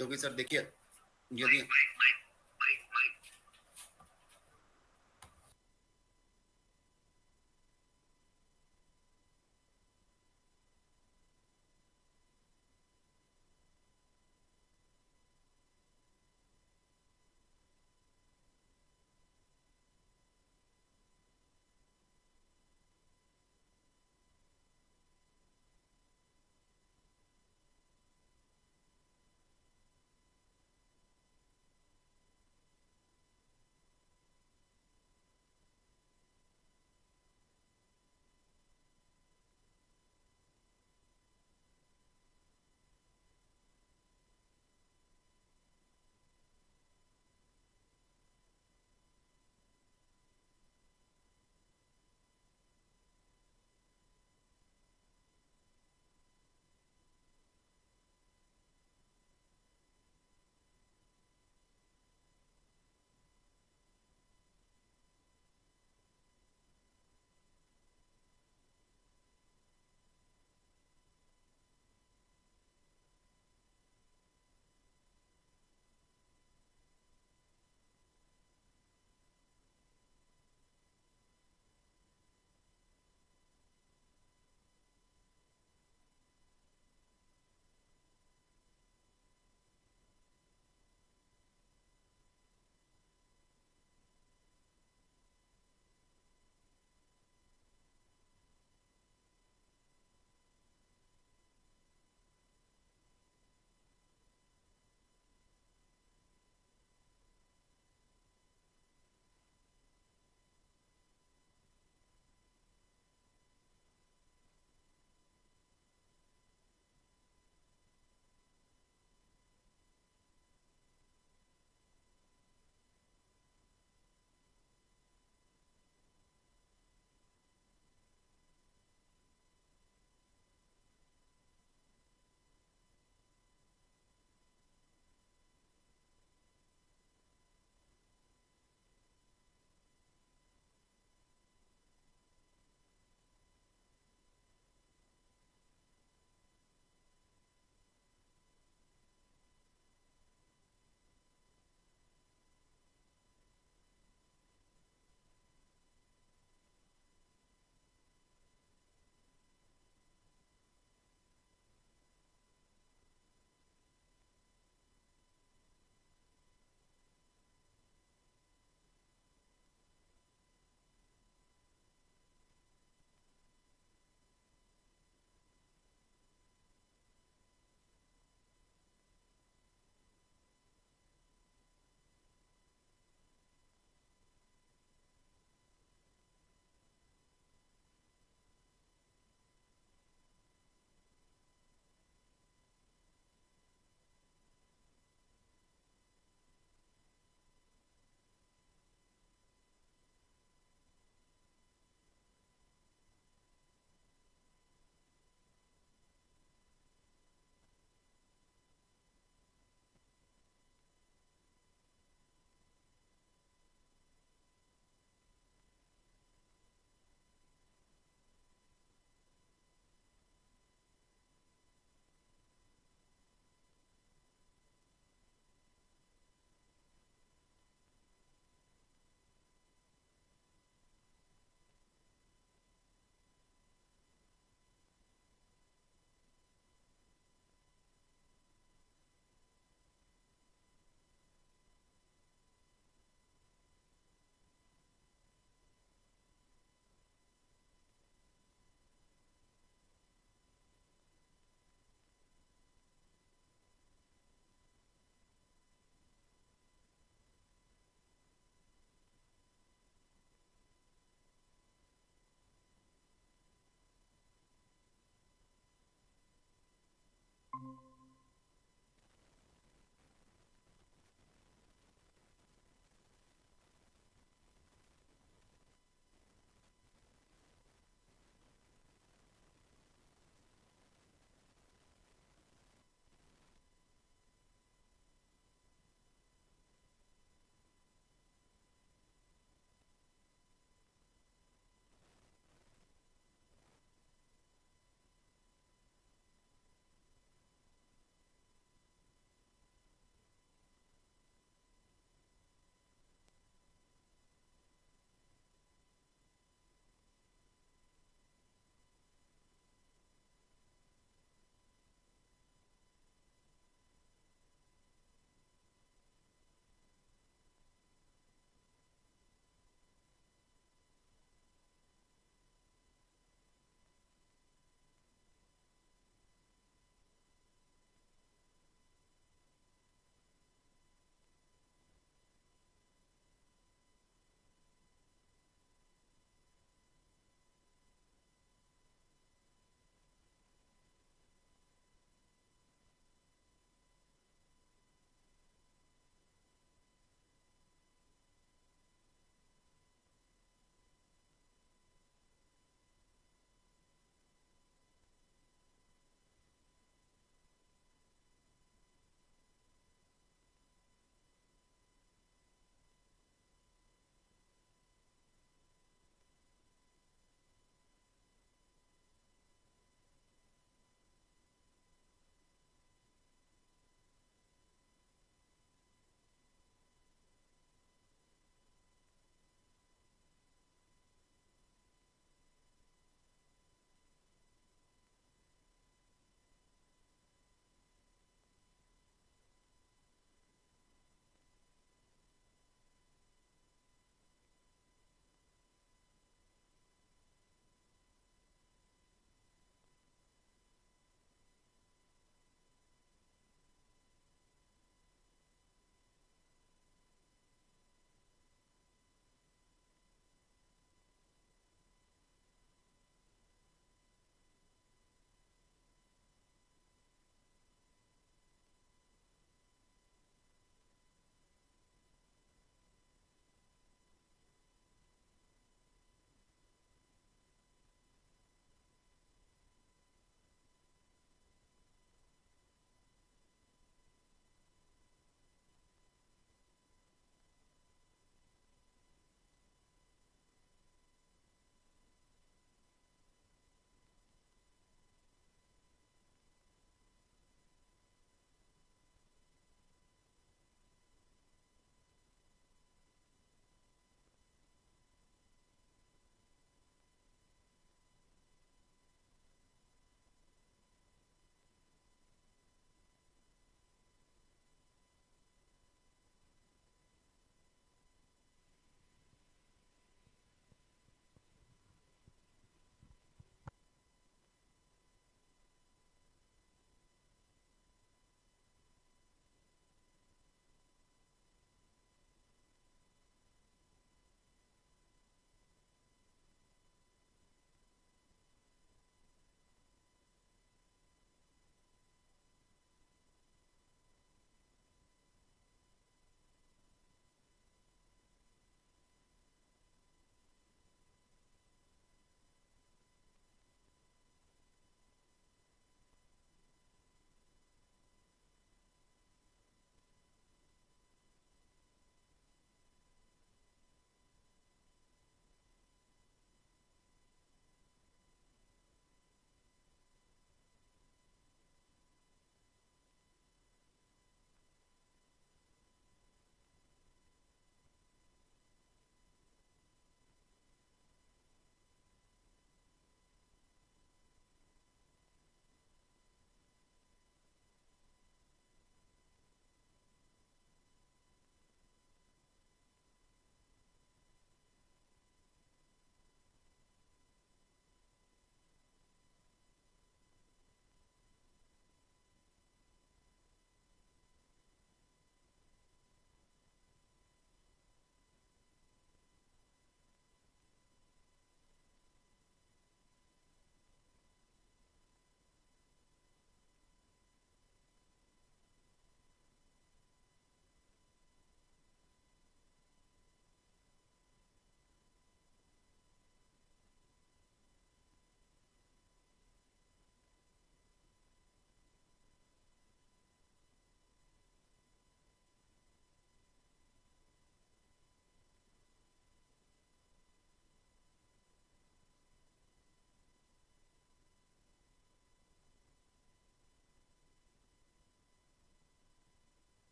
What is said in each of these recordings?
क्योंकि सर देखिए यदि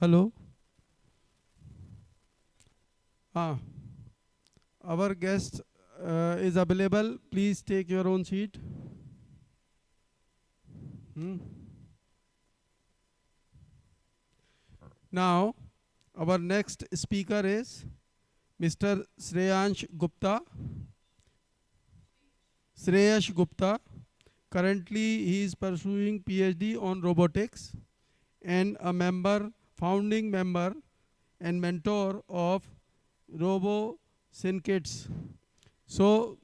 Hello. Ah, our guest is available. Please take your own seat. Hmm. Now, our next speaker is Mr. Shreyansh Gupta. Shreyash Gupta. Currently, he is pursuing PhD on robotics and a founding member and mentor of Robo Synkits. So,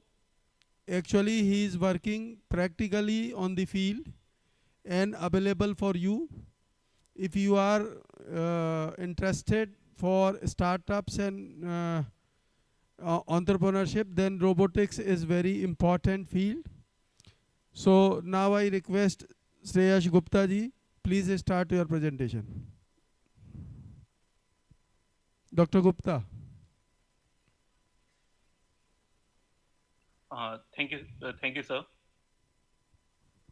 actually, he is working practically on the field and available for you if you are interested for startups and entrepreneurship. Then robotics is very important field. So now I request Shreyash Gupta ji, please start your presentation. Dr. Gupta. Thank you, sir.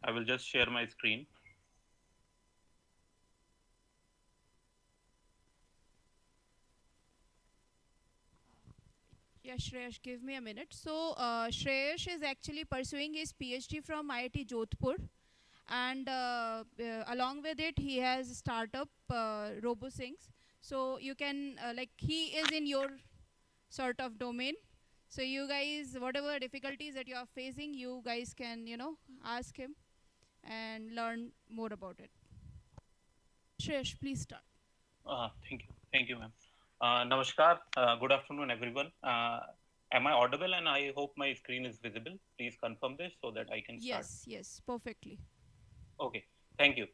I will just share my screen. Yeah, Shreyash, give me a minute. So, Shreyash is actually pursuing his PhD from IIT Jodhpur, and along with it, he has startup RoboSyncs. So you can like he is in your sort of domain. So you guys, whatever difficulties that you are facing, you guys can ask him and learn more about it. Shreyash, please start. Thank you, ma'am. Namaskar. Good afternoon, everyone. Am I audible? And I hope my screen is visible. Please confirm this so that I can start. Yes, yes, perfectly. Okay, thank you.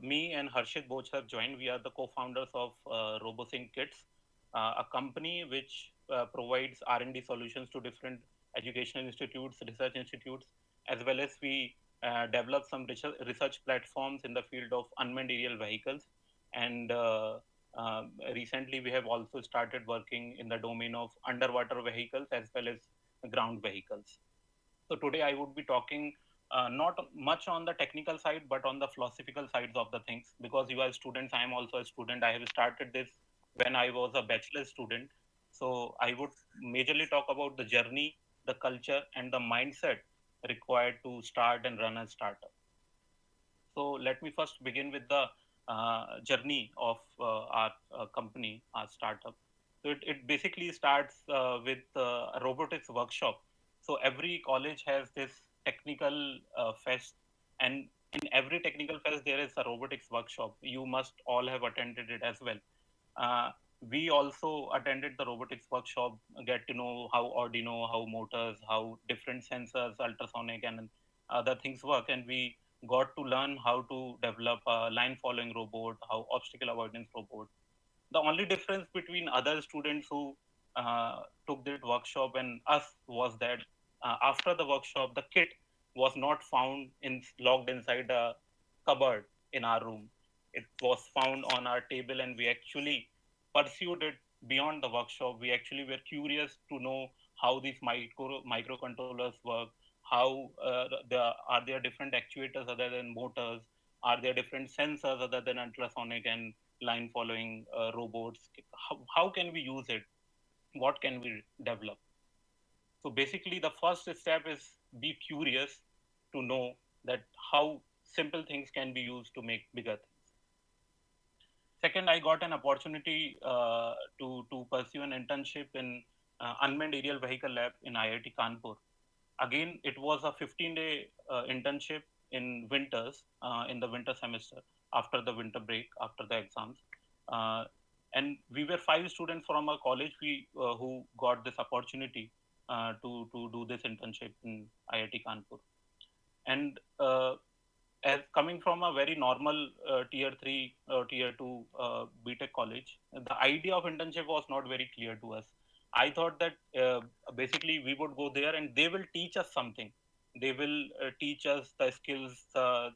Me and Harshit both have joined. We are the co-founders of RoboSync Kits, a company which provides R&D solutions to different educational institutes, research institutes, as well as we develop some research platforms in the field of unmanned aerial vehicles. And recently, we have also started working in the domain of underwater vehicles as well as ground vehicles. So today I would be talking not much on the technical side, but on the philosophical sides of the things. Because you are students, I am also a student. I have started this when I was a bachelor student. So I would majorly talk about the journey, the culture, and the mindset required to start and run a startup. So let me first begin with the journey of our company, our startup. So it basically starts with a robotics workshop. So every college has this technical fest, and in every technical fest there is a robotics workshop. You must all have attended it as well. Uh, we also attended the robotics workshop, get to know how Arduino, how motors, how different sensors, ultrasonic, and other things work, and we got to learn how to develop a line following robot, how obstacle avoidance robot. The only difference between other students who took that workshop and us was that after the workshop, the kit was not found locked inside a cupboard in our room. It was found on our table, and we actually pursued it beyond the workshop. We actually were curious to know how these microcontrollers work, how are there different actuators other than motors, are there different sensors other than ultrasonic and line following robots. How can we use it? What can we develop? So basically the first step is be curious to know that how simple things can be used to make bigger things. Second, I got an opportunity to pursue an internship in unmanned aerial vehicle lab in IIT Kanpur. Again, it was a 15-day internship in winters, in the winter semester, after the winter break, after the exams. uh, and we were five students from our college who got this opportunity to do this internship in IIT Kanpur. And as coming from a very normal tier 3 or tier 2 btech college, the idea of internship was not very clear to us. I thought that basically we would go there and they will teach us something. They will teach us the skills,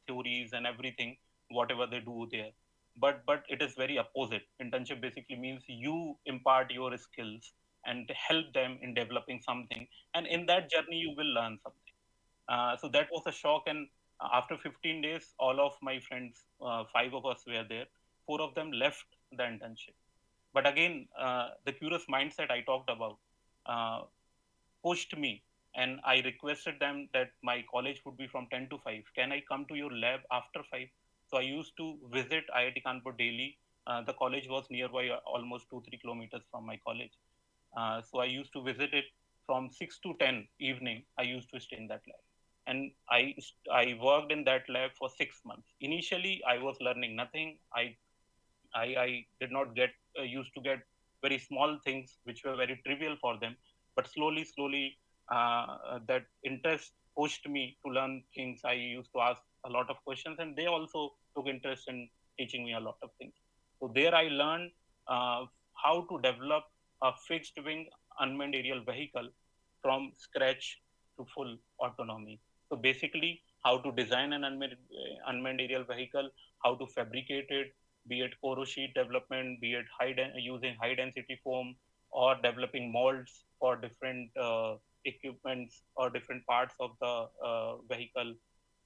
theories, and everything, whatever they do there. But it is very opposite. Internship basically means you impart your skills and help them in developing something, and in that journey you will learn something. So that was a shock. And after 15 days, all of my friends, five of us were there. four of them left the internship. But again, the curious mindset I talked about uh, pushed me, and I requested them that my college would be from 10 to 5. Can I come to your lab after 5? So I used to visit IIT Kanpur daily. The college was nearby, almost 2-3 kilometers from my college. So I used to visit it from 6 to 10 evening. I used to stay in that lab. And I worked in that lab for 6 months. Initially, I was learning nothing. I did not get used to get very small things which were very trivial for them. But slowly, that interest pushed me to learn things. I used to ask a lot of questions, and they also took interest in teaching me a lot of things. So there I learned uh, how to develop a fixed wing unmanned aerial vehicle from scratch to full autonomy. So basically, how to design an unmanned aerial vehicle, how to fabricate it, be it poro sheet development, be it using high density foam, or developing molds for different equipments or different parts of the vehicle,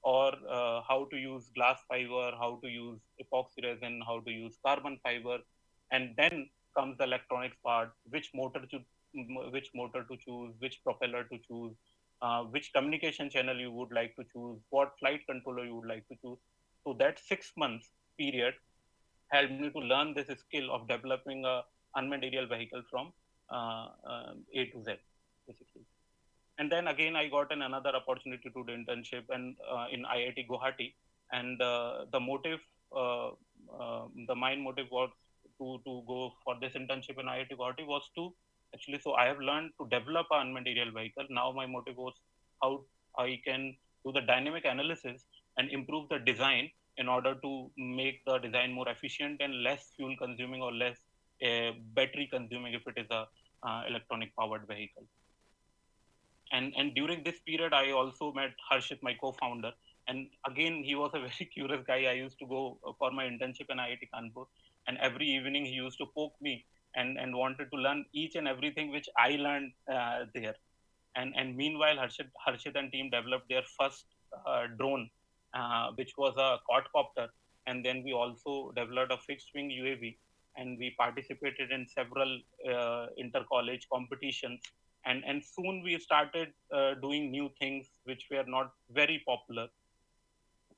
or how to use glass fiber, how to use epoxy resin, how to use carbon fiber, and then comes the electronics part, which motor to choose, which propeller to choose, which communication channel you would like to choose, what flight controller you would like to choose. So that 6 months period helped me to learn this skill of developing a unmanned aerial vehicle from A to Z, basically. And then again, I got another opportunity to do internship and in IIT Guwahati, and uh, the main motive was to go for this internship in IIT Guwahati was to actually. So I have learned to develop an unmanned aerial vehicle. Now my motive was how I can do the dynamic analysis and improve the design in order to make the design more efficient and less fuel consuming or less battery consuming if it is a electronic powered vehicle. And during this period I also met Harshit, my co-founder, and again he was a very curious guy. I used to go for my internship in IIT Kanpur, and every evening he used to poke me and wanted to learn each and everything which I learned there. And meanwhile Harshit and team developed their first drone, which was a quadcopter, and then we also developed a fixed wing UAV, and we participated in several inter college competitions, and soon we started doing new things which were not very popular.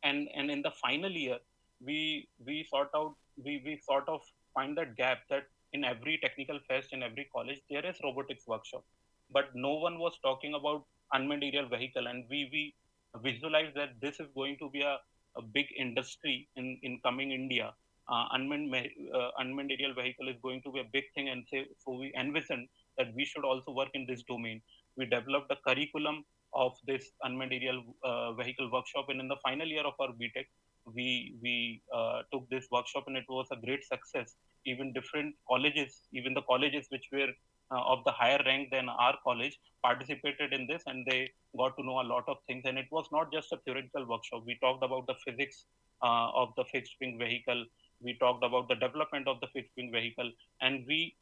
And in the final year we sort of find that gap that in every technical fest in every college there is robotics workshop, but no one was talking about unmanned aerial vehicle, and we visualized that this is going to be a big industry in coming India. Unmanned aerial vehicle is going to be a big thing, and so we envisioned that we should also work in this domain. We developed a curriculum of this unmanned aerial vehicle workshop, and in the final year of our BTech, we took this workshop, and it was a great success. Even different colleges, even the colleges which were of the higher rank than our college, participated in this, and they got to know a lot of things. And it was not just a theoretical workshop. We talked about the physics of the fixed wing vehicle. We talked about the development of the fixed wing vehicle, and we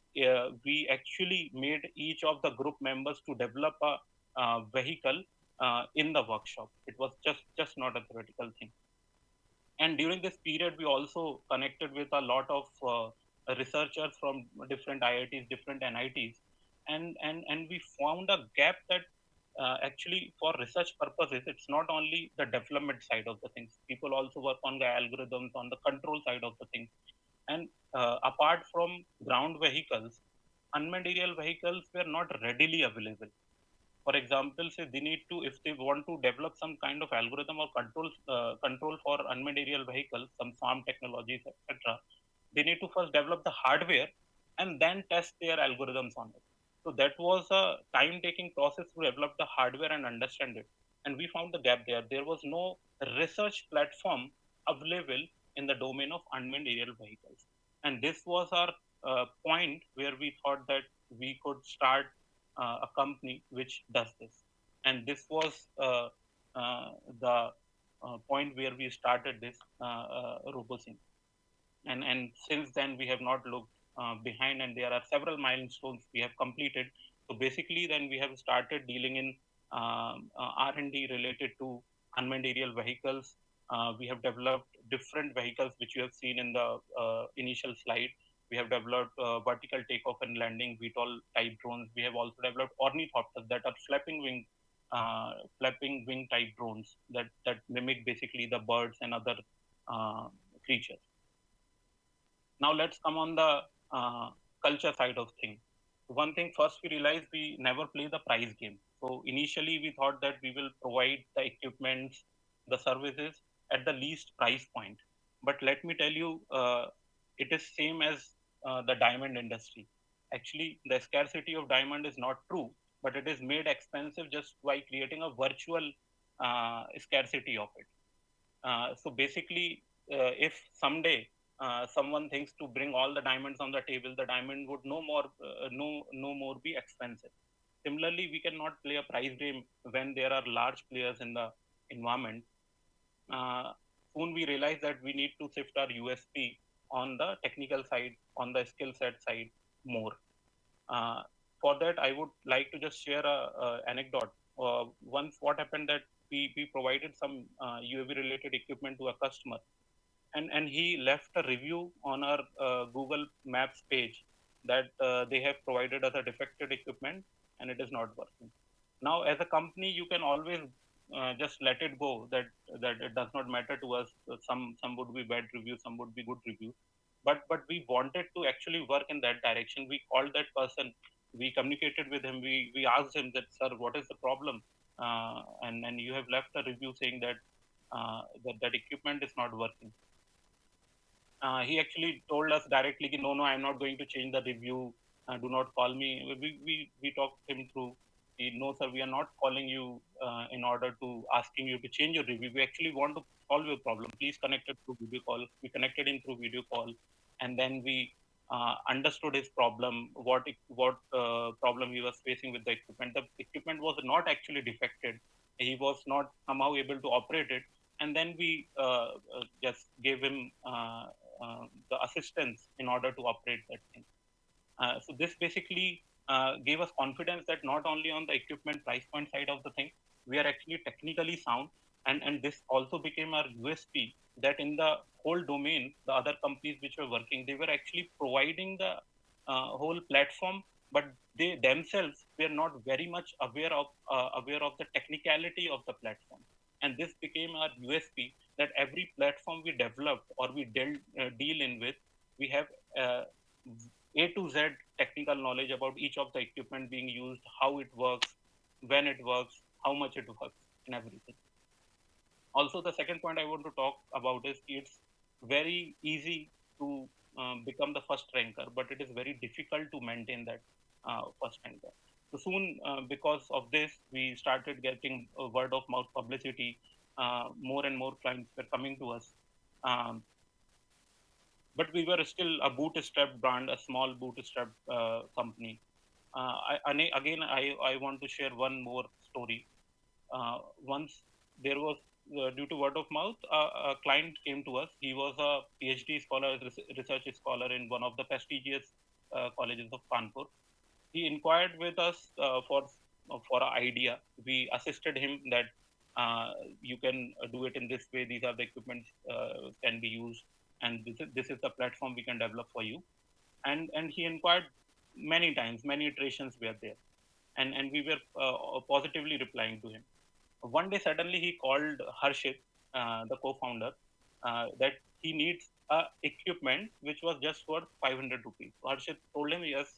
actually made each of the group members to develop a vehicle in the workshop. It was just not a theoretical thing. And during this period, we also connected with a lot of researchers from different IITs, different NITs, and we found a gap that actually for research purposes, it's not only the development side of the things. People also work on the algorithms, on the control side of the things. And apart from ground vehicles, unmanned aerial vehicles were not readily available. For example, say they need to, if they want to develop some kind of algorithm or control for unmanned aerial vehicles, some farm technologies, etc., they need to first develop the hardware and then test their algorithms on it. So that was a time-taking process to develop the hardware and understand it. And we found the gap there. There was no research platform available in the domain of unmanned aerial vehicles. And this was our point where we thought that we could start a company which does this. And this was the point where we started this RoboSync. And since then, we have not looked behind, and there are several milestones we have completed. So basically, then we have started dealing in R&D related to unmanned aerial vehicles. We have developed different vehicles which you have seen in the initial slide. We have developed vertical takeoff and landing VTOL type drones. We have also developed ornithopters, that are flapping wing type drones that mimic basically the birds and other creatures. Now let's come on the culture side of things. One thing first, we realized we never play the price game. So initially we thought that we will provide the equipments, the services at the least price point. But let me tell you, it is same as the diamond industry. Actually, the scarcity of diamond is not true, but it is made expensive just by creating a virtual scarcity of it. So basically, if someday someone thinks to bring all the diamonds on the table, the diamond would no more be expensive. Similarly, we cannot play a price game when there are large players in the environment. Uh, Soon we realize that we need to shift our USP on the technical side, on the skill set side more. Uh, for that, I would like to just share a anecdote. Once, what happened that we provided some UAV related equipment to a customer, and he left a review on our Google Maps page that they have provided us a defective equipment and it is not working. Now, as a company, you can always just let it go. That it does not matter to us. Some would be bad reviews, some would be good reviews. But we wanted to actually work in that direction. We called that person. We communicated with him. We asked him that, sir, what is the problem? And you have left a review saying that that equipment is not working. He actually told us directly, no, I'm not going to change the review. Do not call me. We talked him through. No, sir, we are not calling you in order to asking you to change your review. We actually want to solve your problem. Please connect it through video call. We connected in through video call, and then we understood his problem, what problem he was facing with the equipment. The equipment was not actually defected. He was not somehow able to operate it, and then we just gave him the assistance in order to operate that thing. So this basically gave us confidence that not only on the equipment price point side of the thing, we are actually technically sound, and this also became our USP, that in the whole domain, the other companies which were working, they were actually providing the whole platform, but they themselves were not very much aware of the technicality of the platform. And this became our USP, that every platform we developed or we deal in with, we have A to Z technical knowledge about each of the equipment being used, how it works, when it works, how much it works, and everything. Also, the second point I want to talk about is it's very easy to become the first ranker, but it is very difficult to maintain that first ranker. So soon, because of this, we started getting word of mouth publicity. More and more clients were coming to us. But we were still a bootstrap brand, a small bootstrap company. I want to share one more story. Once there was, due to word of mouth, a client came to us. He was a PhD scholar, research scholar in one of the prestigious colleges of Kanpur. He inquired with us for an idea. We assisted him that you can do it in this way. These are the equipments can be used, and this is the platform we can develop for you. And he inquired many times, many iterations were there, and we were positively replying to him. One day suddenly he called Harshit, the co-founder, that he needs equipment which was just for 500 rupees. So Harshit told him, yes,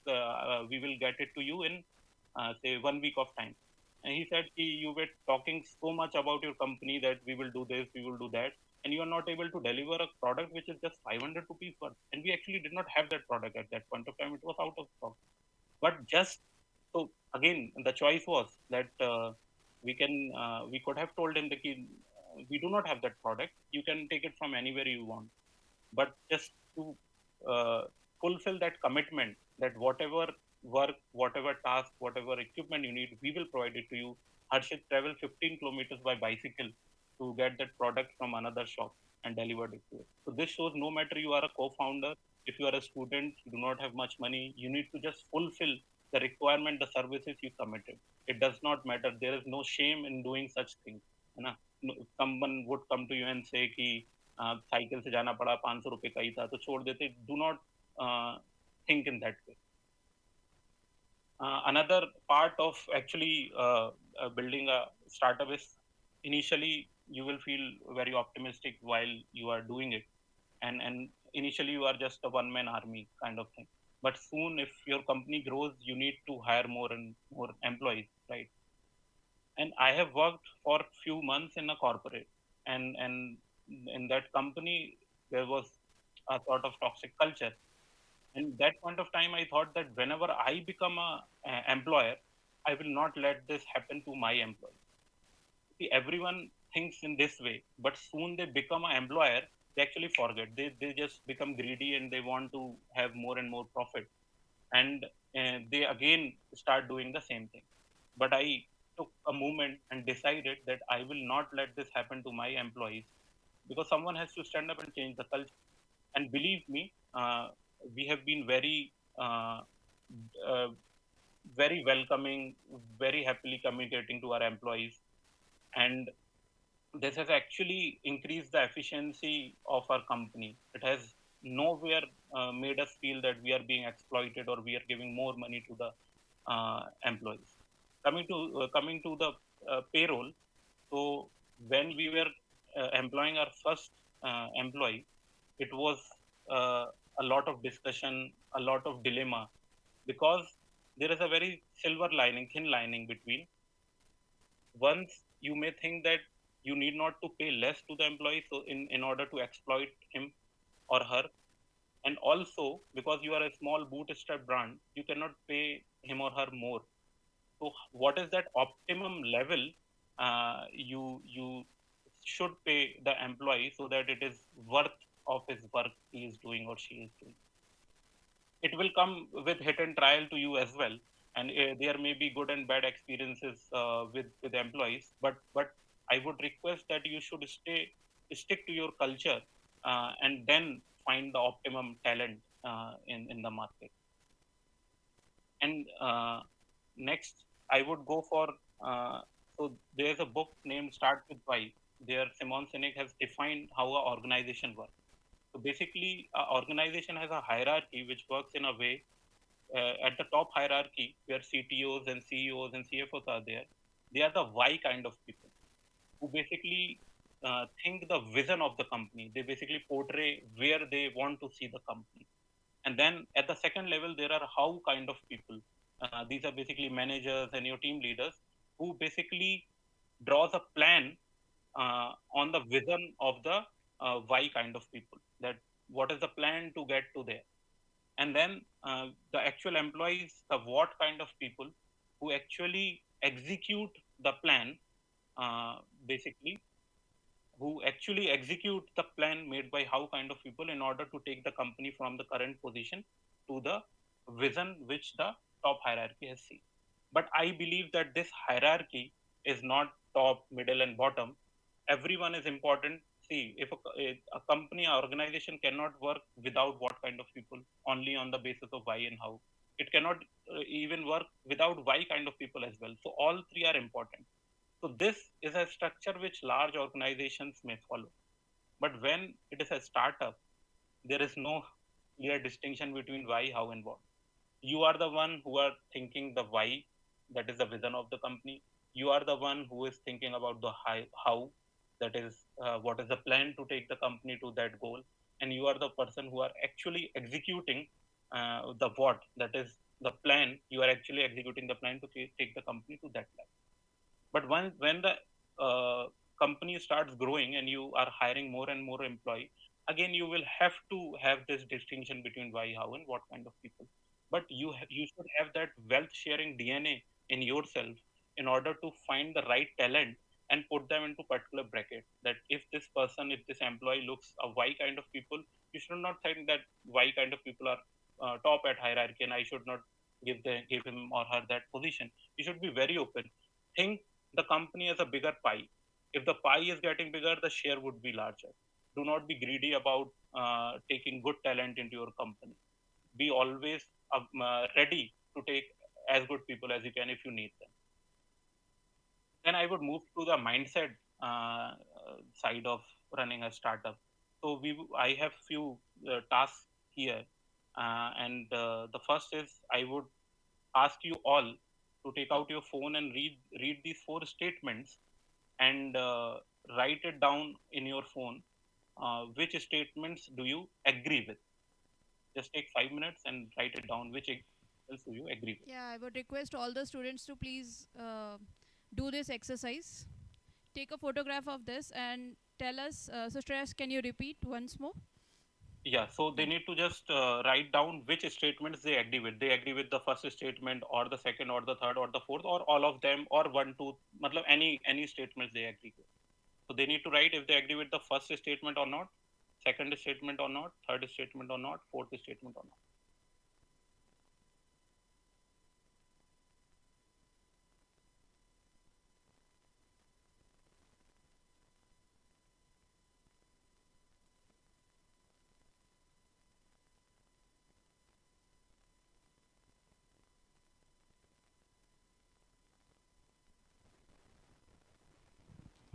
we will get it to you in say 1 week of time. And he said, you were talking so much about your company that we will do this, we will do that, and you are not able to deliver a product which is just 500 rupees worth. And we actually did not have that product at that point of time. It was out of stock. But just so again, the choice was that we could have told him that we do not have that product. You can take it from anywhere you want. But just to uh, fulfill that commitment, that whatever work, whatever task, whatever equipment you need, we will provide it to you. Harshit traveled 15 kilometers by bicycle to get that product from another shop and delivered it to it. So this shows no matter you are a co-founder, if you are a student, you do not have much money, you need to just fulfill the requirement, the services you committed. It does not matter. There is no shame in doing such things. You know? Someone would come to you and say, cycle से जाना पड़ा, 500 रुपए का ही था तो छोड़ देते. Do not think in that way. Another part of actually building a startup is initially you will feel very optimistic while you are doing it, and initially you are just a one man army kind of thing. But soon, if your company grows, you need to hire more and more employees, right? And I have worked for few months in a corporate, and in that company there was a sort of toxic culture. And that point of time, I thought that whenever I become a employer, I will not let this happen to my employees. See, everyone thinks in this way, but soon they become an employer, they actually forget. They just become greedy and they want to have more and more profit. And they again start doing the same thing. But I took a moment and decided that I will not let this happen to my employees, because someone has to stand up and change the culture. And believe me, we have been uh, uh, very welcoming, very happily communicating to our employees, and this has actually increased the efficiency of our company. It has nowhere made us feel that we are being exploited or we are giving more money to the employees. Coming to the payroll. So when we were employing our first employee, it was uh, a lot of discussion, a lot of dilemma, because there is a very silver lining, thin lining between. Once you may think that you need not to pay less to the employee so in order to exploit him or her, and also because you are a small bootstrap brand, you cannot pay him or her more. So what is that optimum level you should pay the employee so that it is worth of his work he is doing or she is doing? It will come with hit and trial to you as well, and there may be good and bad experiences with employees, but I would request that you should stick to your culture, and then find the optimum talent in the market. And next I would go for so there's a book named Start with Why. There Simon Sinek has defined how a organization works. So basically, an organization has a hierarchy which works in a way, at the top hierarchy where CTOs and CEOs and CFOs are there. They are the why kind of people who basically think the vision of the company. They basically portray where they want to see the company. And then at the second level, there are how kind of people. These are basically managers and your team leaders who basically draws a plan on the vision of the why kind of people. That what is the plan to get to there. And then the actual employees, the what kind of people who actually execute the plan, uh, basically who actually execute the plan made by how kind of people in order to take the company from the current position to the vision which the top hierarchy has seen. But I believe that this hierarchy is not top, middle, and bottom. Everyone is important. See, if a company, or organization cannot work without what kind of people, only on the basis of why and how. It cannot even work without why kind of people as well. So all three are important. So this is a structure which large organizations may follow. But when it is a startup, there is no clear distinction between why, how, and what. You are the one who are thinking the why, that is the vision of the company. You are the one who is thinking about the how, that is what is the plan to take the company to that goal. And you are the person who are actually executing the what, that is the plan. You are actually executing the plan to take the company to that level. But when the company starts growing and you are hiring more and more employee, again you will have to have this distinction between why, how, and what kind of people. But you should have that wealth sharing DNA in yourself in order to find the right talent and put them into particular bracket. That if this person, if this employee looks a why kind of people, you should not think that why kind of people are top at hierarchy and I should not give him or her that position. You should be very open. Think the company as a bigger pie. If the pie is getting bigger, the share would be larger. Do not be greedy about taking good talent into your company. Be always ready to take as good people as you can if you need them. Then I would move to the mindset side of running a startup. So I have few tasks here, and the first is I would ask you all to take out your phone and read these four statements and write it down in your phone. Which statements do you agree with? Just take 5 minutes and write it down. Which else do you agree with? Yeah, I would request all the students to please do this exercise. Take a photograph of this and tell us. So, Shreyas, can you repeat once more? Yeah, so they Yeah. need to just write down which statements they agree with. They agree with the first statement, or the second, or the third, or the fourth, or all of them, or one, two, matlab any statements they agree with. So they need to write if they agree with the first statement or not, second statement or not, third statement or not, fourth statement or not.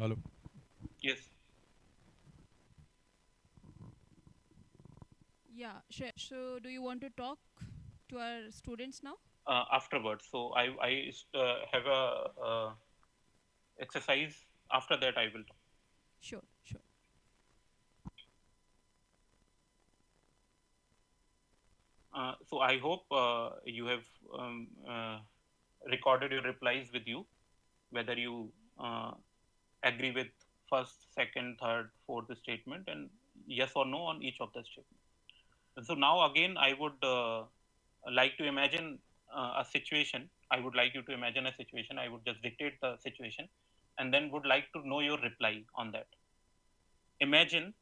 Hello. Yes. Yeah, so do you want to talk to our students now? Afterwards. So I have a exercise. After that, I will talk. Sure, sure. So I hope you have recorded your replies with you, whether you agree with first, second, third, fourth statement, and yes or no on each of the statements. And so now again, I would like to imagine a situation. I would like you to imagine a situation. I would just dictate the situation, and then would like to know your reply on that. Imagine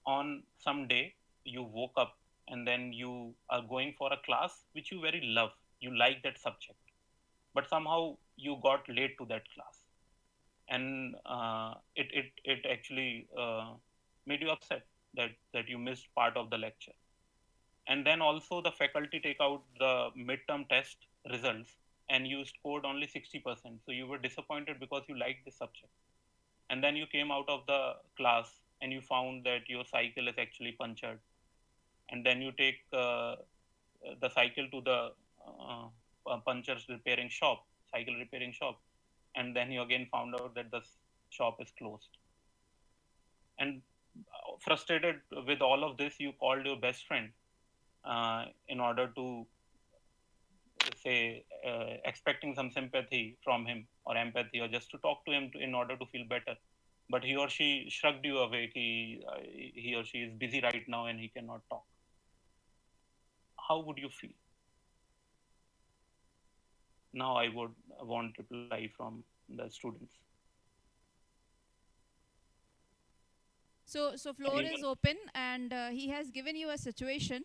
on some day you woke up and then you are going for a class which you very love. You like that subject, but somehow you got late to that class, and it actually made you upset that you missed part of the lecture. And then also the faculty take out the midterm test results and you scored only 60%, so you were disappointed because you liked the subject. And then you came out of the class and you found that your cycle is actually punctured, and then you take the cycle to the punctures repairing shop, cycle repairing shop, and then you again found out that the shop is closed. And frustrated with all of this, you called your best friend in order to say expecting some sympathy from him or empathy, or just to talk to him in order to feel better. But he or she shrugged you away. He or she is busy right now and he cannot talk. How would you feel? Now I would want reply from the students. So floor Anyone? is open, and he has given you a situation.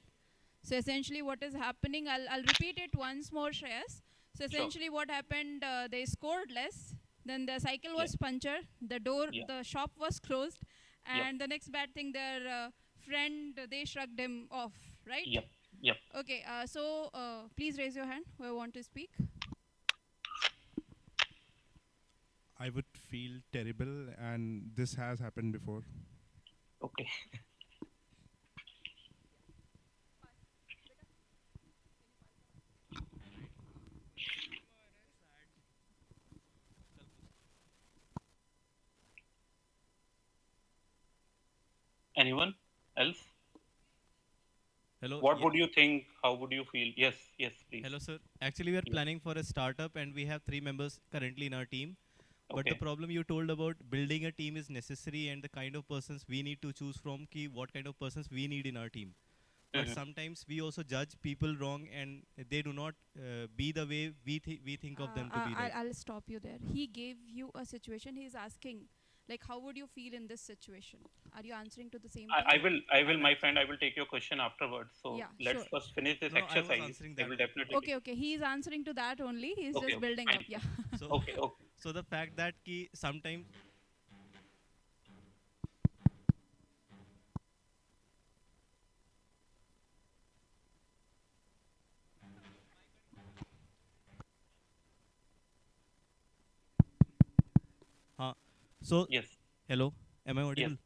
So essentially, what is happening? I'll repeat it once more, Shreyas. So essentially, Sure. what happened? They scored less. Then the cycle Yeah. was punctured. Yeah. The shop was closed, Yep. and the next bad thing, their friend, they shrugged him off. Right? Yep. Yep. Okay. So please raise your hand who want to speak. I would feel terrible, and this has happened before. Okay. Anyone else? Hello. What would you think? How would you feel? Yes. Yes, please. Hello, sir. Actually, we are Yeah. planning for a startup, and we have 3 members currently in our team. But the Okay. problem you told about building a team is necessary, and the kind of persons we need to choose from, what kind of persons we need in our team. But Mhm. sometimes we also judge people wrong, and they do not be the way we think of them to be. Right? I'll stop you there. He gave you a situation. He's asking, like, how would you feel in this situation? Are you answering to the same I thing? will, my friend, I will take your question afterwards. So Yeah, let's sure. first finish this No, I was exercise. answering I that will one. definitely. Okay. He's answering to that only. He's Okay. just building Fine. up. Yeah. So, Okay. Okay. so the fact that sometimes. So Yes. hello, am I audible? Yes.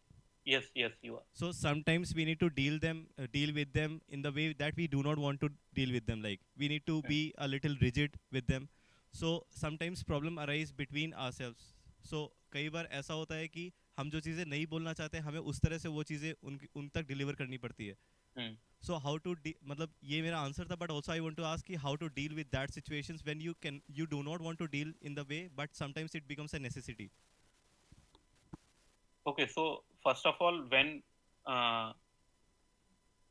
Yes, yes, you are. So sometimes we need to deal with them in the way that we do not want to deal with them. Like we need to be a little rigid with them. So sometimes problem arise between ourselves. So कई बार ऐसा होता है कि हम जो चीज़ें नहीं बोलना चाहते हमें उस तरह से वो चीज़ें उन तक डिलीवर करनी पड़ती है. Hmm. So how to मतलब ये मेरा आंसर था, but also I want to ask you how to deal with that situations when you do not want to deal in the way, but sometimes it becomes a necessity. Okay, so first of all, when uh,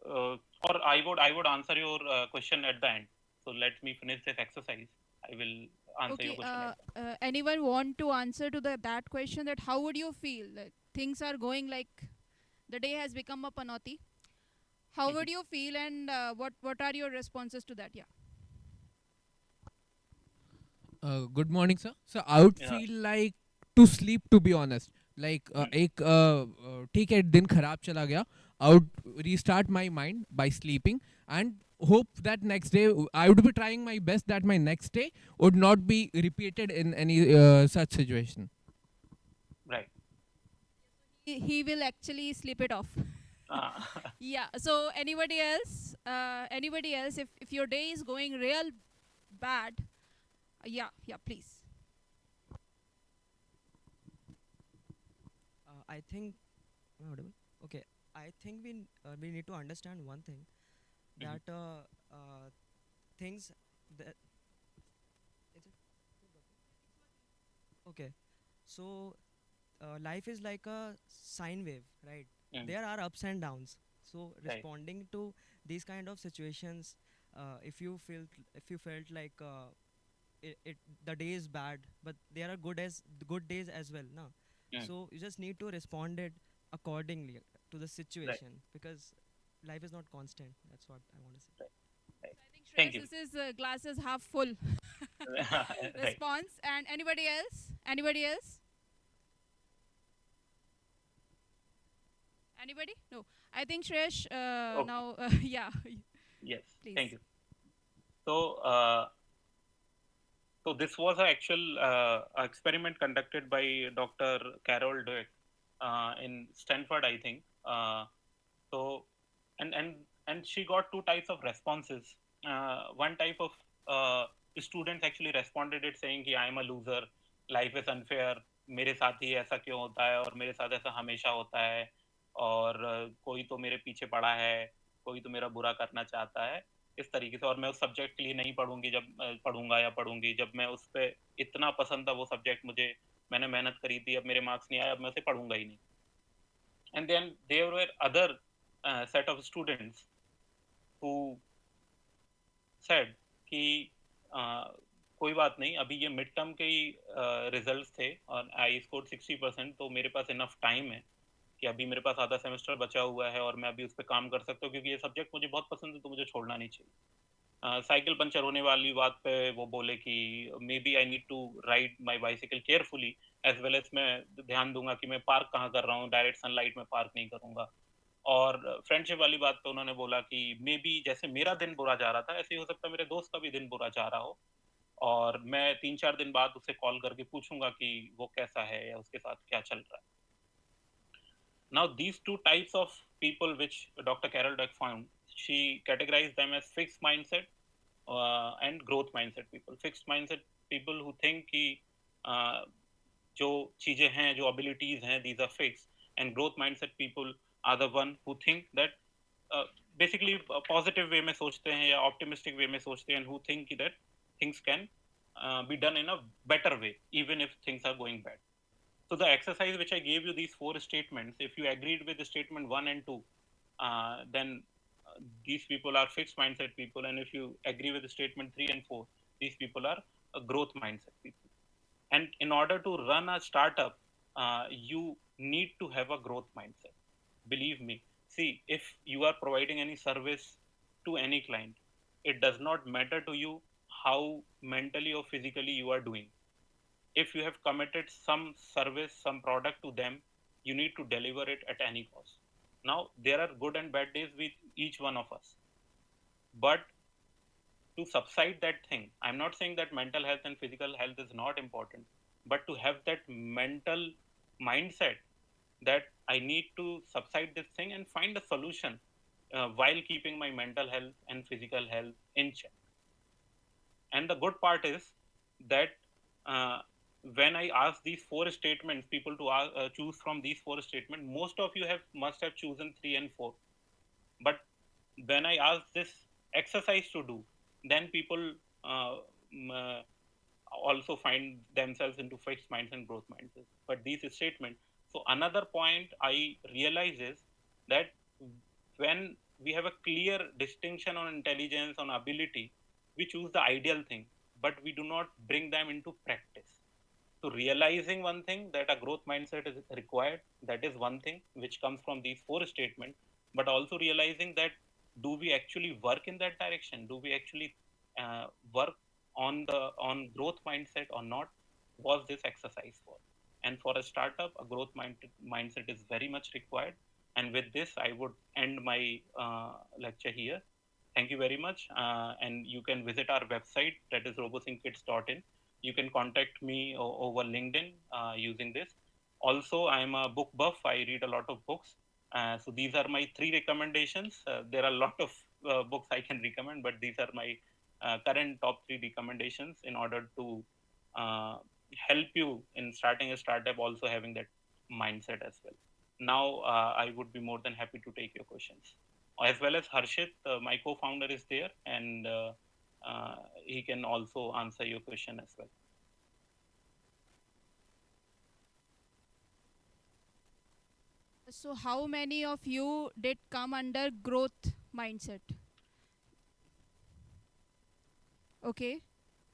or I would answer your question at the end. So let me finish this exercise. I will answer your Okay. question at the end. Anyone want to answer to that question? That how would you feel? Like things are going like the day has become a panoti. How would you feel, and what are your responses to that? Yeah. Good morning, sir. So I would Yeah. feel like to sleep, to be honest. Like एक ठीक है दिन खराब चला गया. I would restart my mind by sleeping and hope that next day I would be trying my best that my next day would not be repeated in any such situation. Right. He will actually sleep it off. Uh, Yeah. So anybody else? Anybody else? If your day is going real bad, yeah, please. I think am I audible? Okay. I think we need to understand one thing, Mhm. that things that is it okay. So life is like a sine wave, right? Mm. There are ups and downs. So Right. responding to these kind of situations, if you felt like the day is bad, but there are good days as well, no? Mm. So you just need to respond it accordingly to the situation, because life is not constant. That's what I want to say. Right. I think Thank you. Shreyas' is glasses half full Right. response. And anybody else? Anybody else? Anybody? No. I think Shreyash Okay. now. Yeah. Yes. Please. Thank you. So, so this was an actual experiment conducted by Dr. Carol Dweck in Stanford, I think. So, and and and she got two types of responses. One type of students actually responded it saying कि I am a loser, life is unfair, मेरे साथ ही ऐसा क्यों होता है और मेरे साथ ऐसा हमेशा होता है और कोई तो मेरे पीछे पड़ा है, कोई तो मेरा बुरा करना चाहता है, इस तरीके से, और मैं उस सब्जेक्ट के लिए नहीं पढ़ूंगी, जब पढ़ूंगा या पढ़ूंगी जब मैं उस पे इतना पसंद था वो सब्जेक्ट मुझे, मैंने मेहनत करी थी, अब मेरे मार्क्स नहीं आए, अब मैं उसे पढ़ूंगा ही नहीं. And then there were other set of students who said कि कोई बात नहीं, अभी ये मिड टर्म के ही रिजल्ट्स थे और आई स्कोर 60%, तो मेरे पास इनफ टाइम है कि अभी मेरे पास आधा सेमेस्टर बचा हुआ है और मैं अभी उस पर काम कर सकता हूँ, क्योंकि ये सब्जेक्ट मुझे बहुत पसंद है, तो मुझे छोड़ना नहीं चाहिए. साइकिल पंचर होने वाली बात पे वो बोले कि maybe I need to ride my bicycle carefully, as well as मैं ध्यान दूंगा कि मैं पार्क कहाँ कर रहा हूँ, डायरेक्ट सनलाइट में पार्क नहीं करूंगा. और फ्रेंडशिप वाली बात पे उन्होंने बोला कि मे बी जैसे मेरा दिन बुरा जा रहा था, ऐसे ही हो सकता है मेरे दोस्त का भी दिन बुरा जा रहा हो, और मैं 3-4 दिन बाद उसे कॉल करके पूछूंगा कि वो कैसा है या उसके साथ क्या चल रहा है. Now, these two types of people which Dr. Carol Dweck found, she categorized them as fixed mindset and growth mindset people. Fixed mindset people who think कि जो चीजें हैं, जो abilities हैं, these are fixed, and growth mindset people are the one who think that basically positive way में सोचते हैं या optimistic way में सोचते हैं, and who think that things can be done in a better way even if things are going bad. So the exercise which I gave you, these 4 statements, if you agreed with the statement 1 and 2, then these people are fixed mindset people, and if you agree with the statement 3 and 4, these people are growth mindset people. And in order to run a startup, you need to have a growth mindset. Believe me. See, if you are providing any service to any client, it does not matter to you how mentally or physically you are doing. If you have committed some service, some product to them, you need to deliver it at any cost. Now, there are good and bad days with each one of us. But to subside that thing, I'm not saying that mental health and physical health is not important, but to have that mental mindset that I need to subside this thing and find a solution while keeping my mental health and physical health in check. And the good part is that uh, when I ask these four statements, people to choose from these four statements, most of you have must have chosen 3 and 4. But when I ask this exercise to do, then people also find themselves into fixed minds and growth mindsets. But these statements. So another point I realize is that when we have a clear distinction on intelligence, on ability, we choose the ideal thing, but we do not bring them into practice. So realizing one thing that a growth mindset is required, that is one thing which comes from these four statements, but also realizing that do we actually work in that direction? Do we actually work on growth mindset or not? Was this exercise for? And for a startup, a growth mindset is very much required. And with this, I would end my lecture here. Thank you very much. And you can visit our website, that is robothinkkids.in. You can contact me over LinkedIn using this. Also, I'm a book buff. I read a lot of books. So these are my 3 recommendations. There are a lot of books I can recommend, but these are my current top 3 recommendations in order to uh, help you in starting a startup, also having that mindset as well. Now, I would be more than happy to take your questions. As well as Harshit, my co-founder is there, and he can also answer your question as well. So how many of you did come under growth mindset? Okay,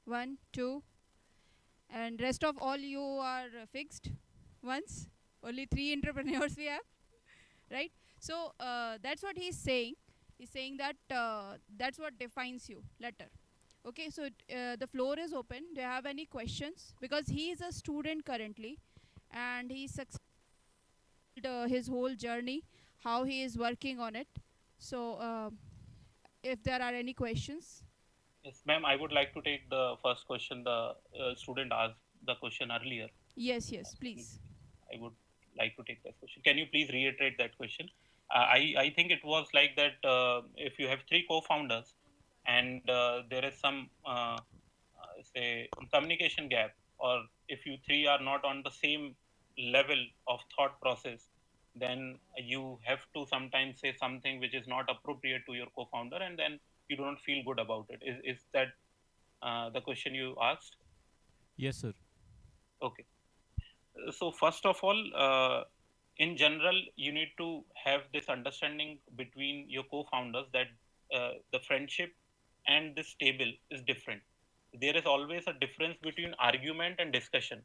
1, 2, and rest of all you are fixed ones. Only 3 entrepreneurs we have, right? So that's what he's saying. He's saying that that's what defines you later. Okay, so the floor is open. Do you have any questions? Because he is a student currently, and he succeeded his whole journey, how he is working on it. So if there are any questions. Yes, ma'am, I would like to take the first question. The student asked the question earlier. Yes, yes, please. I would like to take that question. Can you please reiterate that question? I think it was like that if you have 3 co-founders and there is some say communication gap, or if you 3 are not on the same level of thought process, then you have to sometimes say something which is not appropriate to your co-founder, and then you don't feel good about it. Is that the question you asked? Yes, sir. Okay. So first of all, in general, you need to have this understanding between your co-founders that the friendship and this table is different. There is always a difference between argument and discussion.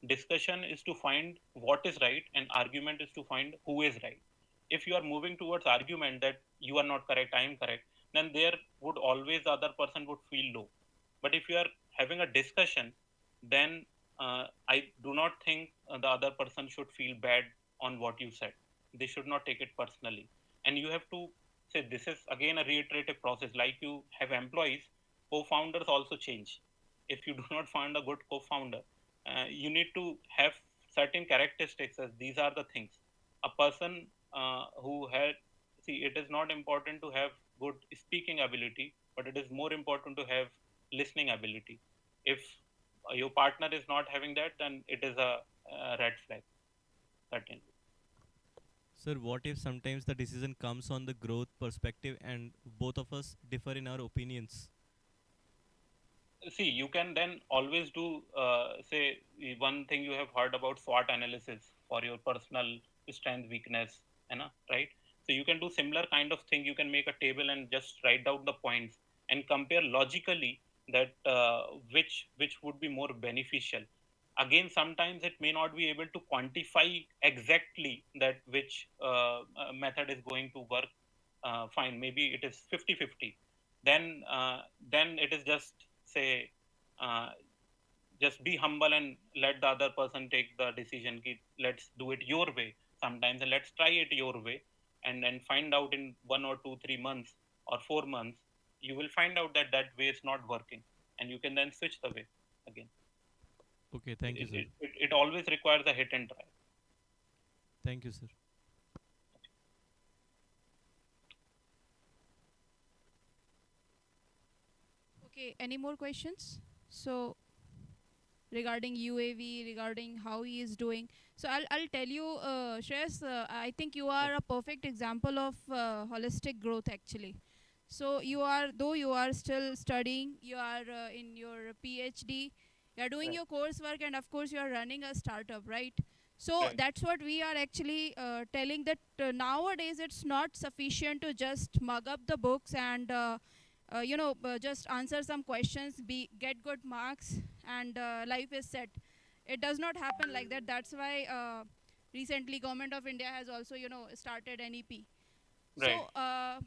Discussion is to find what is right, and argument is to find who is right. If you are moving towards argument that you are not correct, I am correct, then there would always the other person would feel low. But if you are having a discussion, then I do not think the other person should feel bad on what you said. They should not take it personally. And you have to say this is again a reiterative process. Like you have employees, co-founders also change. If you do not find a good co-founder, you need to have certain characteristics as these are the things. A person who had, see, it is not important to have good speaking ability, but it is more important to have listening ability. If your partner is not having that, then it is a red flag, certainly. Sir, what if sometimes the decision comes on the growth perspective and both of us differ in our opinions? See, you can then always do, say, one thing you have heard about SWOT analysis for your personal strength, weakness, you know, right? So you can do similar kind of thing. You can make a table and just write down the points and compare logically that which would be more beneficial. Again, sometimes it may not be able to quantify exactly that which method is going to work fine. Maybe it is 50-50. Then it is just say uh, just be humble and let the other person take the decision. Let's do it your way sometimes, and let's try it your way, and then find out in 1 or 2 3 months or 4 months, you will find out that that way is not working, and you can then switch the way again. Okay, thank you, sir. It always requires a hit and try. Thank you, sir. Okay, any more questions? So regarding UAV, regarding how he is doing. So I'll tell you, Shreyas, I think you are a perfect example of holistic growth actually. So you are, though you are still studying, you are in your PhD, you are doing Right. your coursework, and of course you are running a startup, right? So Right. that's what we are actually telling, that nowadays it's not sufficient to just mug up the books and just answer some questions, get good marks, and life is set. It does not happen like that. That's why recently government of India has also started NEP. Right. So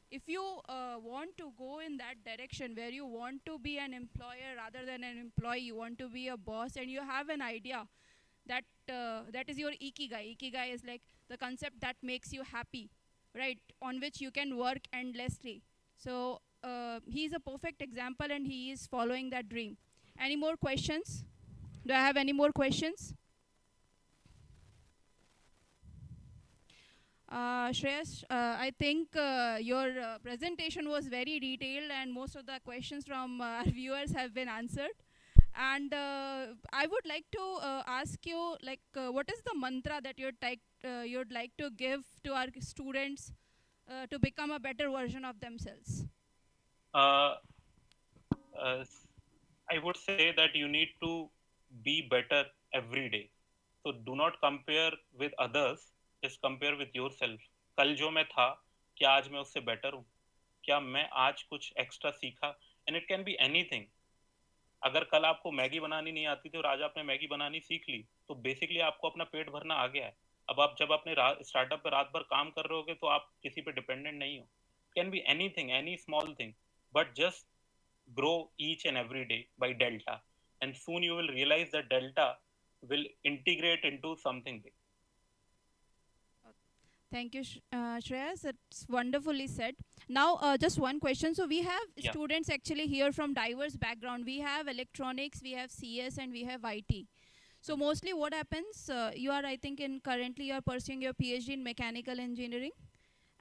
if you want to go in that direction where you want to be an employer rather than an employee, you want to be a boss, and you have an idea that that is your ikigai. Ikigai is like the concept that makes you happy, right, on which you can work endlessly. So he is a perfect example, and he is following that dream. Any more questions? Do I have any more questions? Shreyas, I think your presentation was very detailed, and most of the questions from our viewers have been answered. And I would like to ask you, like, what is the mantra that you'd like to give to our students to become a better version of themselves? Uh, uh, I would say that you need to be better every day. So do not compare with others, just compare with yourself. कल जो मैं था, क्या आज मैं उससे better हूँ? क्या मैं आज कुछ extra सीखा? And it can be anything. अगर कल आपको मैगी बनानी नहीं आती थी और आज आपने मैगी बनानी सीख ली, तो बेसिकली आपको अपना पेट भरना आ गया है. अब आप जब अपने स्टार्टअप पे रात भर काम कर रहे होगे तो आप किसी पे डिपेंडेंट नहीं हो. Can be anything, any small thing, but just grow each and every day by delta, and soon you will realize that delta will integrate into something big. Thank you, Shreyas. It's wonderfully said. Now, just one question. So we have Yeah. students actually here from diverse background. We have electronics, we have CS, and we have IT. So mostly what happens, you are, I think, currently you are pursuing your PhD in mechanical engineering.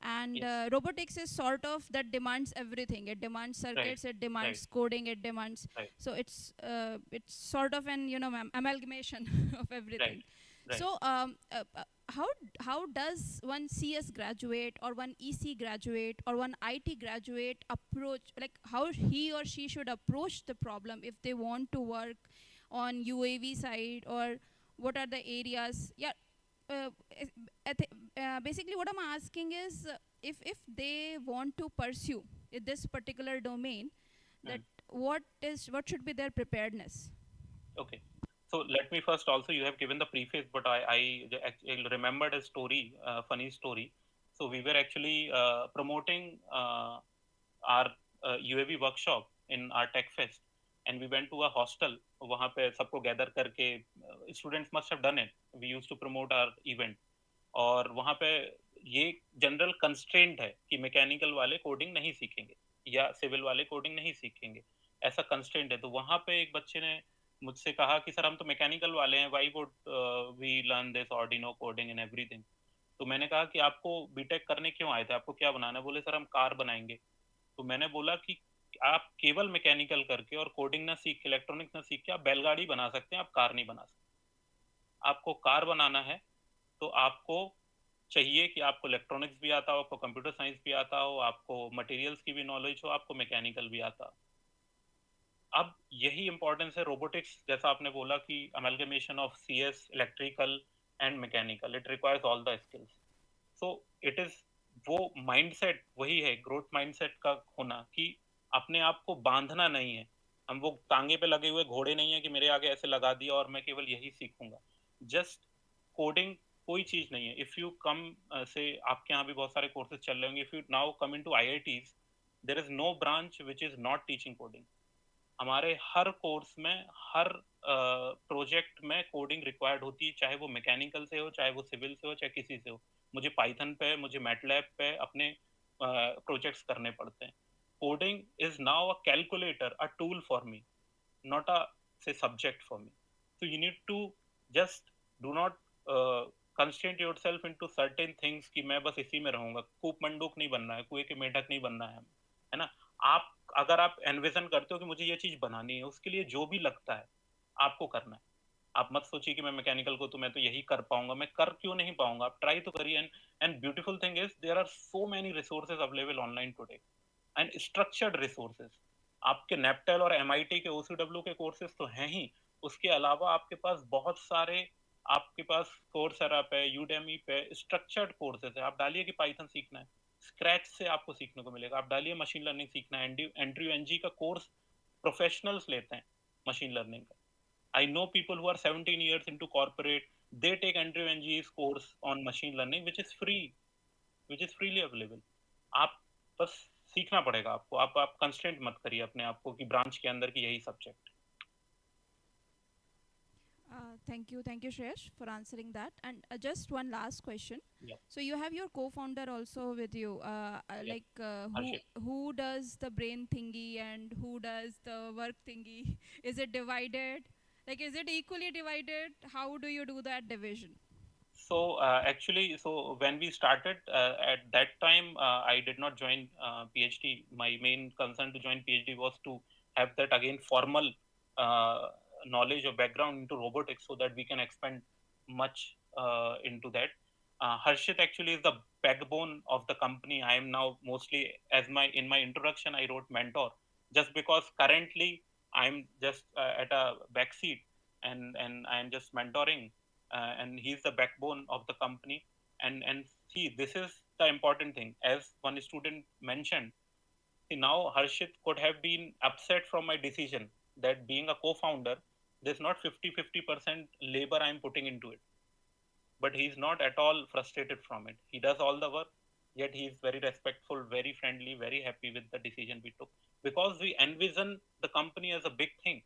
And Yes. robotics is sort of that demands everything. It demands circuits, it demands coding, it demands. Right. So it's sort of an amalgamation of everything. Right. So how does one CS graduate or one EC graduate or one IT graduate approach, like how he or she should approach the problem if they want to work on UAV side, or what are the areas? Yeah, uh, basically what I'm asking is, if they want to pursue in this particular domain, that what should be their preparedness? Okay. So let me first also, you have given the preface, but I actually remembered a story, funny story. So we were actually promoting our UAV workshop in our tech fest, and we went to a hostel. वहाँ पे सबको gather करके, students must have done it. We used to promote our event, और वहाँ पे ये general constraint है कि मैकेनिकल वाले कोडिंग नहीं सीखेंगे या सिविल वाले कोडिंग नहीं सीखेंगे, ऐसा कंस्ट्रेंट है. तो वहाँ पे एक बच्चे ने मुझसे कहा कि सर हम तो मैकेनिकल वाले हैं, why would we learn this Arduino coding and everything. तो मैंने कहा कि आपको बीटेक करने क्यों आए थे, आपको क्या बनाना है? बोले सर हम कार बनाएंगे. तो मैंने बोला कि आप केवल मैकेनिकल करके और कोडिंग ना सीख के, इलेक्ट्रॉनिक्स ना सीख के आप बैलगाड़ी बना सकते हैं, आप कार नहीं बना सकते. आपको कार बनाना है तो आपको चाहिए कि आपको इलेक्ट्रॉनिक्स भी आता हो, आपको कंप्यूटर साइंस भी आता हो, आपको मटेरियल्स की भी नॉलेज हो, आपको मैकेनिकल भी आता हो. अब यही इंपॉर्टेंस है रोबोटिक्स, जैसा आपने बोला कि amalgamation of CS, electrical and mechanical, it requires all the skills. So it is वो माइंडसेट वही है, ग्रोथ माइंडसेट का होना, कि अपने आप को बांधना नहीं है. हम वो टांगे पे लगे हुए घोड़े नहीं है कि मेरे आगे ऐसे लगा दिया और मैं केवल यही सीखूंगा. जस्ट कोडिंग कोई चीज नहीं है. इफ यू कम से, आपके यहाँ भी बहुत सारे कोर्सेज चल रहे होंगे, if you now come into IITs, there is no branch which is not teaching coding. हमारे हर कोर्स में, हर प्रोजेक्ट में कोडिंग रिक्वायर्ड होती है, चाहे वो मैकेनिकल से हो, चाहे वो सिविल से हो, चाहे किसी से हो. मुझे पाइथन पे, मुझे मैटलैब पे अपने प्रोजेक्ट्स करने पड़ते हैं. Coding is now a calculator, a tool for me, not a say subject for me. So you need to just do not constrain yourself into certain things कि मैं बस इसी में रहूंगा. कूप मंडूक नहीं बनना है, कुएं के मेढक नहीं बनना है ना. आप अगर आप एनविजन करते हो कि मुझे ये चीज बनानी है, उसके लिए जो भी लगता है आपको करना है। आप मत सोचिए कि मैं मैकेनिकल को तो मैं तो यही कर पाऊंगा, मैं कर क्यों नहीं पाऊंगा, आप ट्राई तो करिए। And beautiful thing is there are so many resources available online today and structured resources. आपके नेपटेल और एमआईटी के ओसीडब्ल्यू के कोर्सेज तो हैं ही, उसके अलावा आपके पास बहुत सारे, आपके पास कोर्सेरा पे, यूडेमी पे स्ट्रक्चर्ड कोर्सेज है। आप डालिए कि पाइथन सीखना है, स्क्रैच से आपको सीखने को मिलेगा। आप डालिए मशीन लर्निंग सीखना है, एंड्रयू एनजी का कोर्स प्रोफेशनल्स लेते हैं मशीन लर्निंग का। I know people who are 17 years into corporate, they take Andrew NG's course on machine learning, which is free, which is freely available. आप बस सीखना पड़ेगा आपको। आप कंस्ट्रेंट मत करिए अपने आप को कि ब्रांच के अंदर की यही subject. Thank you, Shreyash, for answering that. And just one last question. Yeah. So you have your co-founder also with you. Yeah. Like Harshit. who does the brain thingy and who does the work thingy? Is it divided? Like, is it equally divided? How do you do that division? So actually, so when we started at that time, I did not join PhD. My main concern to join PhD was to have that again formal uh, knowledge or background into robotics, so that we can expand much into that. Harshit actually is the backbone of the company. I am now mostly, as my in my introduction, I wrote mentor, just because currently I'm just at a backseat, and I'm just mentoring, and he's the backbone of the company. And see, this is the important thing, as one student mentioned. See, now Harshit could have been upset from my decision that being a co-founder, there's not 50-50% labor I'm putting into it, but he's not at all frustrated from it. He does all the work, yet he's very respectful, very friendly, very happy with the decision we took, because we envision the company as a big thing.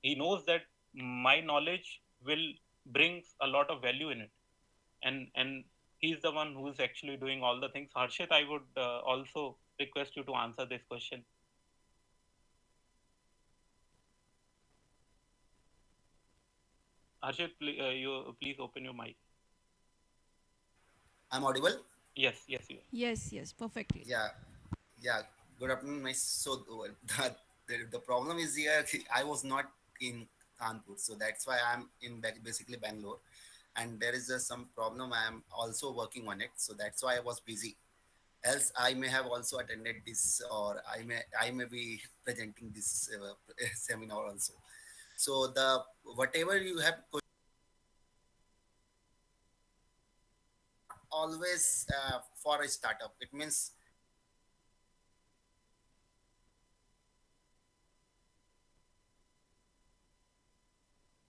He knows that my knowledge will bring a lot of value in it, and he's the one who is actually doing all the things. Harshit, I would also request you to answer this question. Harshit, you please open your mic. I'm audible. Yes, yes, you are. Yes, perfectly. Yeah, yeah. Good afternoon. So the problem is here. I was not in Kanpur, so that's why I'm in basically Bangalore, and there is some problem. I am also working on it, so that's why I was busy. Else, I may have also attended this, or I may be presenting this seminar also. So the whatever you have always for a startup, it means